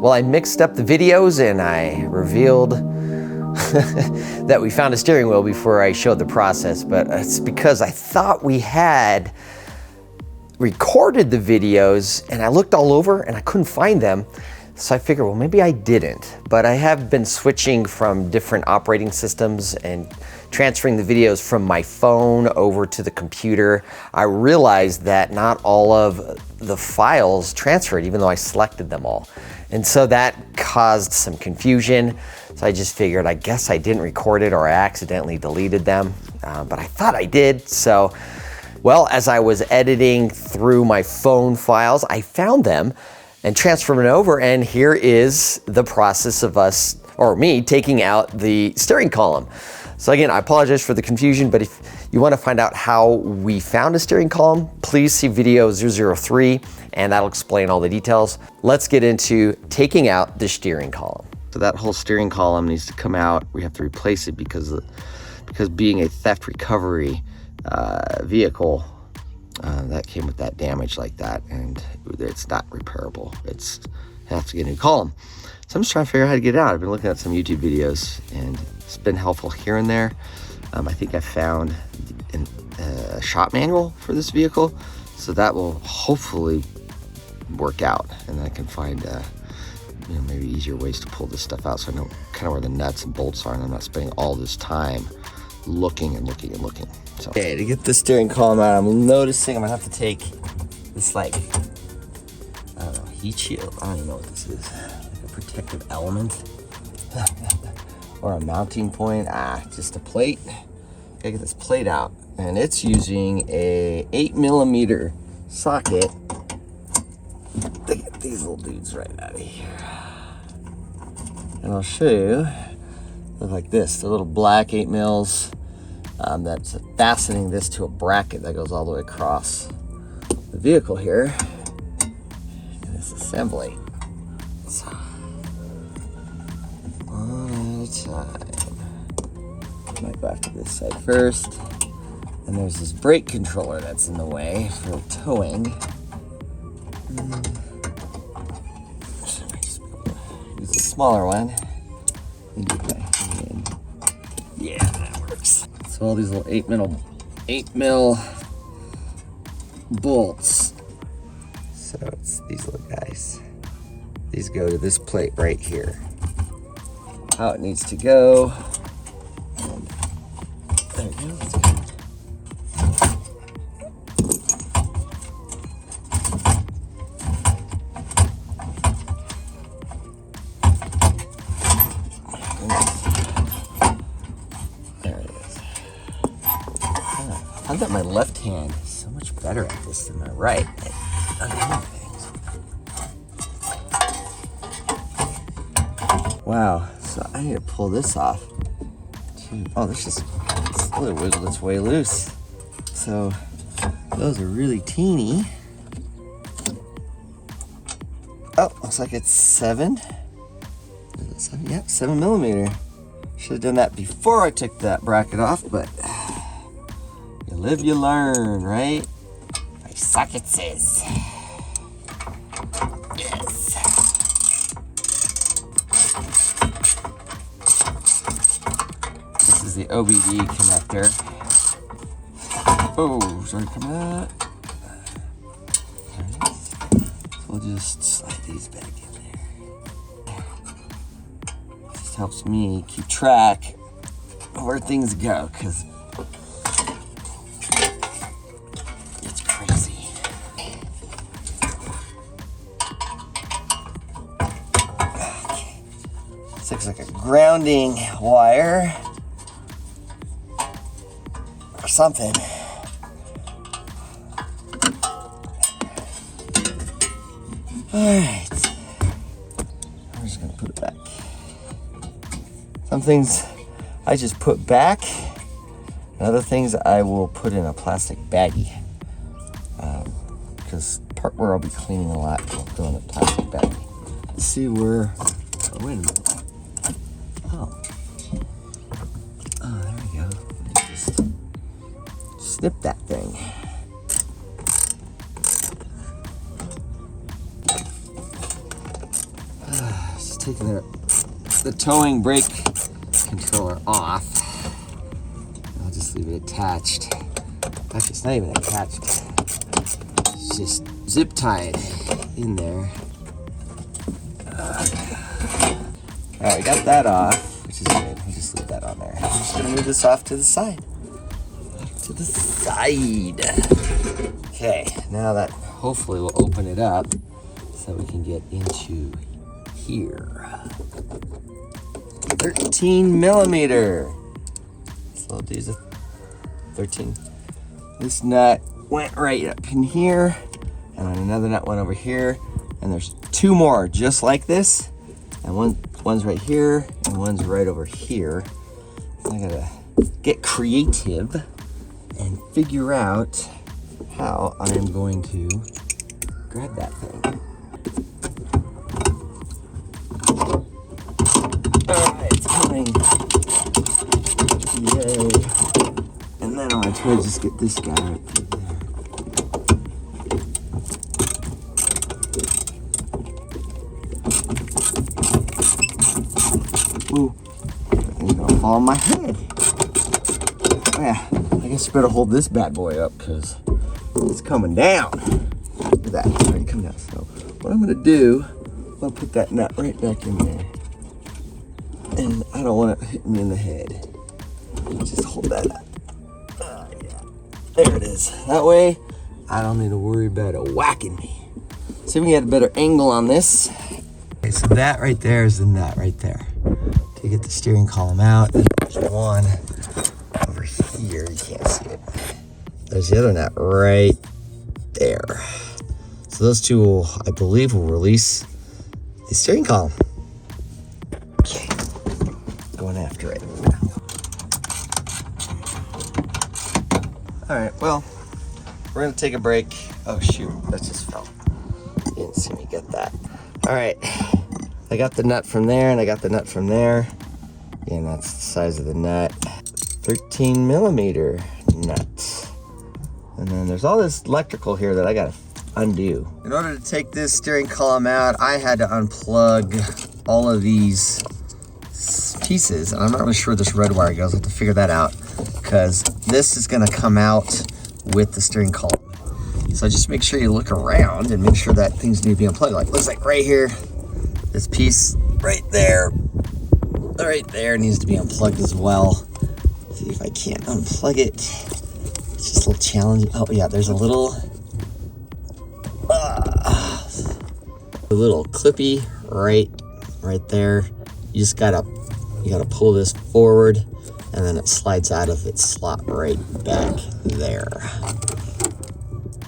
Well, I mixed up the videos and I revealed that we found a steering wheel before I showed the process, but it's because I thought we had recorded the videos and I looked all over and I couldn't find them. So I figured, well, maybe I didn't, but I have been switching from different operating systems and transferring the videos from my phone over to the computer. I realized that not all of the files transferred, even though I selected them all. And so that caused some confusion. So I just figured, I guess I didn't record it or I accidentally deleted them, but I thought I did. So, well, as I was editing through my phone files, I found them and transferred it over, and here is the process of us, or me, taking out the steering column. So again, I apologize for the confusion, but if you want to find out how we found a steering column, please see video 003, and that'll explain all the details. Let's get into taking out the steering column. So that whole steering column needs to come out. We have to replace it because being a theft recovery vehicle, that came with that damage like that, and it's not repairable. It has to get a new column. So I'm just trying to figure out how to get it out. I've been looking at some YouTube videos and it's been helpful here and there. I think I found a shop manual for this vehicle, so that will hopefully work out, and I can find maybe easier ways to pull this stuff out so I know kind of where the nuts and bolts are and I'm not spending all this time looking and looking and looking. So, okay, to get the steering column out, I'm noticing I'm gonna have to take this, like, I don't know, heat shield. I don't even know what this is. Like a protective element or a mounting point. Just a plate. Gotta get this plate out, and it's using a 8mm socket. Look at these little dudes right out of here. And I'll show you. Look like this. They're little black 8mm. That's fastening this to a bracket that goes all the way across the vehicle here. And this assembly. So, one at a time. Might go after this side first. And there's this brake controller that's in the way for towing. Use a smaller one. Yeah, that works. So all these little 8mm bolts. So it's these little guys. These go to this plate right here. How it needs to go. And there we go. That's good. I bet my left hand is so much better at this than my right. Wow, so I need to pull this off. Oh, it's really wiggled its way loose. So those are really teeny. Oh, looks like it's 7. Is it 7? Yep, 7mm. Should have done that before I took that bracket off, but you live, you learn, right? My socket says. Yes. This is the OBD connector. Oh, sorry, come out. So we'll just slide these back in there. Just helps me keep track of where things go, because looks like a grounding wire or something. All right, I'm just gonna put it back. Some things I just put back, and other things I will put in a plastic baggie, because part where I'll be cleaning a lot will go in a plastic baggie. Let's see where, oh, wait a minute. Oh, there we go. Just snip that thing. taking the towing brake controller off. I'll just leave it attached. Actually, it's not even attached. It's just zip tied in there. All right, we got that off, which is good. We'll just leave that on there. I'm just gonna move this off to the side. To the side. Okay, now that hopefully we'll open it up so we can get into here. 13 millimeter. So these are 13. This nut went right up in here, and then another nut went over here, and there's two more just like this, and one's right here, and one's right over here. So I gotta get creative and figure out how I am going to grab that thing. Alright, it's coming. Yay. And then I'm gonna try to just get this guy right through there. Ooh, it's gonna fall on my head. Oh yeah, I guess I better hold this bad boy up because it's coming down. Look at that, it's already coming down. So what I'm gonna do, I'm gonna put that nut right back in there. And I don't want it hitting me in the head. Just hold that up. Yeah. There it is. That way, I don't need to worry about it whacking me. See if we can get a better angle on this. Okay, so that right there is the nut right there. To get the steering column out, and there's one over here. You can't see it. There's the other nut right there. So those two will, I believe, will release the steering column. Okay, going after it. All right, well, we're gonna take a break. Oh shoot, that just fell. You didn't see me get that. All right, I got the nut from there and I got the nut from there. And that's the size of the nut. 13 millimeter nut. And then there's all this electrical here that I gotta undo. In order to take this steering column out, I had to unplug all of these pieces. And I'm not really sure where this red wire goes. I have to figure that out because this is gonna come out with the steering column. So just make sure you look around and make sure that things need to be unplugged. Like, looks like right here, this piece right there needs to be unplugged as well. See if I can't unplug it. It's just a little challenging. Oh yeah, there's a little clippy right there. You gotta pull this forward and then it slides out of its slot right back there.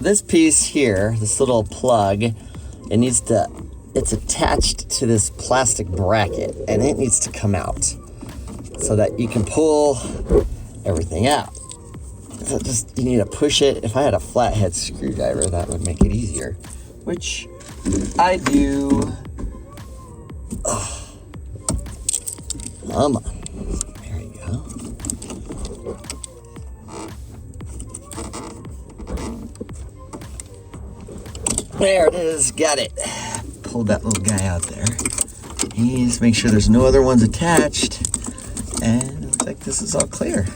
This piece here, this little plug, it's attached to this plastic bracket and it needs to come out so that you can pull everything out. So you need to push it. If I had a flathead screwdriver, that would make it easier, which I do. Oh. Come on. There you go. There it is. Got it. Pulled that little guy out there. Just make sure there's no other ones attached. And it looks like this is all clear.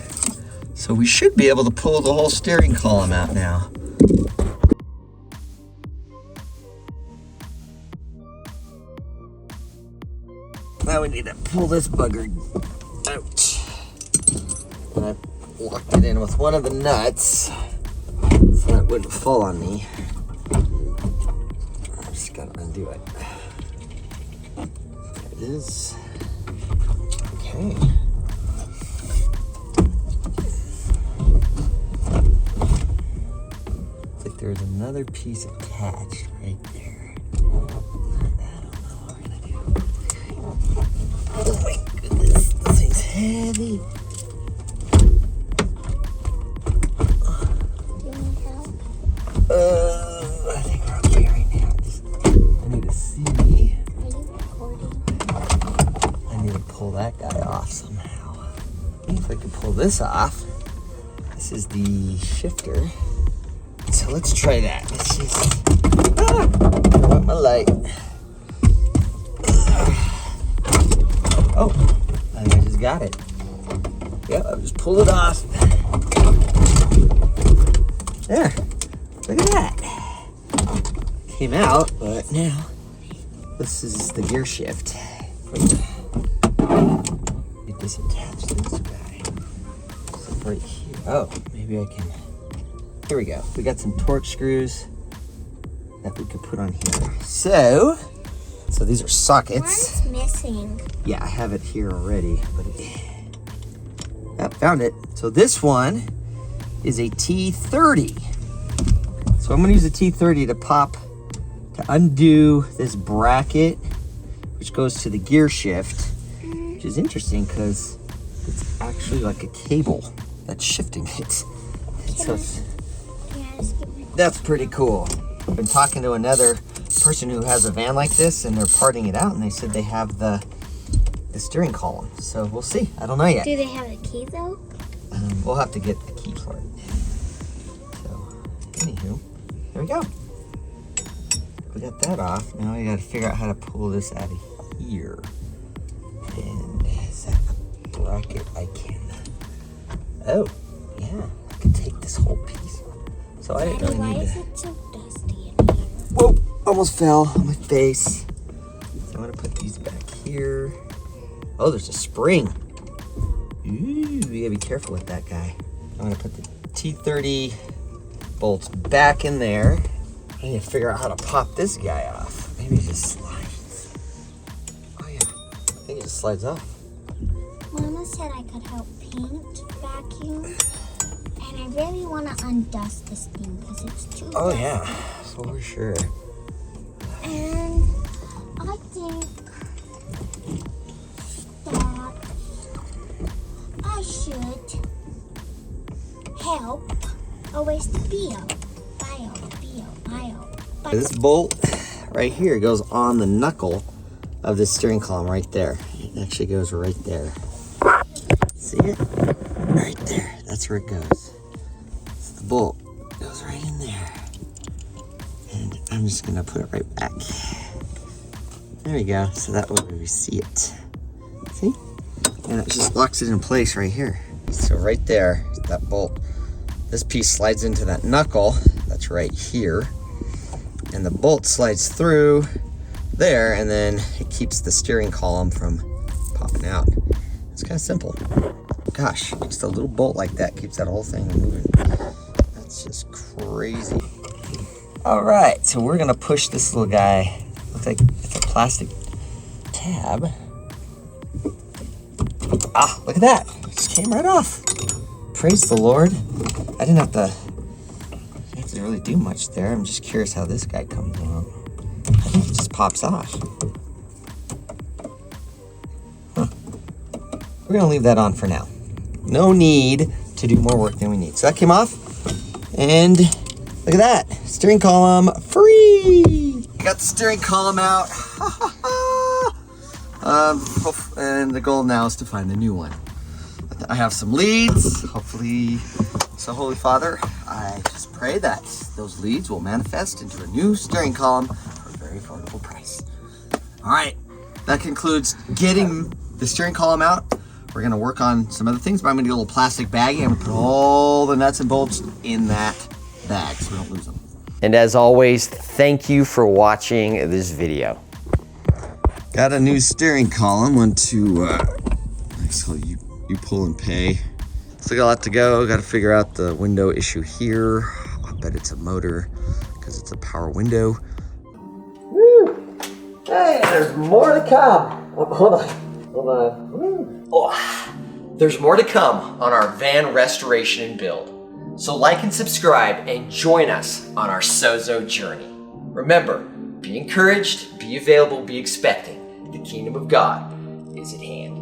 So we should be able to pull the whole steering column out now. Now we need to pull this bugger out. And I locked it in with one of the nuts so that it wouldn't fall on me. I just gotta undo it. There it is. Okay. Looks like there's another piece attached right there. I don't know what we're gonna do. Oh my goodness, this thing's heavy. I think we're okay right now. I need to see. Are you recording? I need to pull that guy off somehow. If I can pull this off. This is the shifter. So let's try that. Let's just put my light. got it. Yep, I'll just pull it off. There, look at that. Came out, but now this is the gear shift. Disattach this guy. So right here. Oh, maybe I can. Here we go. We got some torque screws that we could put on here. So these are sockets. One's missing. Yeah, I have it here already, but I found it. So this one is a T30. So I'm gonna use a T30 to undo this bracket, which goes to the gear shift, which is interesting because it's actually like a cable that's shifting it. That's pretty cool. I've been talking to another person who has a van like this, and they're parting it out, and they said they have the steering column. So we'll see. I don't know yet. Do they have a key though? We'll have to get a key for it. So, anywho, there we go. We got that off. Now we got to figure out how to pull this out of here. And is that a bracket I can? Oh, yeah. I can take this whole piece. So I didn't really Why need is to. it so dusty in here? Whoa! Almost fell on my face. So I'm gonna put these back here. Oh, there's a spring. Ooh, you gotta be careful with that guy. I'm gonna put the T30 bolts back in there. I need to figure out how to pop this guy off. Maybe it just slides. Oh yeah, I think it just slides off. Mama said I could help paint, vacuum, and I really want to undust this thing because it's too Oh dusty. yeah, for sure. And I think that I should help always bio. This bolt right here goes on the knuckle of the steering column right there. It actually goes right there. See it? Right there. That's where it goes. So the bolt goes right in there. And I'm just gonna put it right back. There we go. So that way we see it. See? And it just locks it in place right here. So right there, that bolt. This piece slides into that knuckle. That's right here. And the bolt slides through there, and then it keeps the steering column from popping out. It's kind of simple. Gosh, just a little bolt like that keeps that whole thing moving. That's just crazy. All right, so we're gonna push this little guy. Looks like it's a plastic tab. Ah, look at that. It just came right off. Praise the Lord. I didn't have to really do much there. I'm just curious how this guy comes out. I think it just pops off. Huh. We're gonna leave that on for now. No need to do more work than we need. So that came off, and look at that, steering column free. I got the steering column out. And the goal now is to find a new one. I have some leads, hopefully. So Holy Father, I just pray that those leads will manifest into a new steering column for a very affordable price. All right, that concludes getting the steering column out. We're gonna work on some other things, but I'm gonna do a little plastic baggie and put all the nuts and bolts in that bag so we don't lose them. And as always, thank you for watching this video. Got a new steering column, one to, so you pull and pay. Still got a lot to go. Got to figure out the window issue here. I bet it's a motor because it's a power window. Woo! Hey, there's more to come. Oh, hold on. Woo. Oh, there's more to come on our van restoration and build. So like and subscribe and join us on our sozoed journey. Remember, be encouraged, be available, be expecting. The kingdom of God is at hand.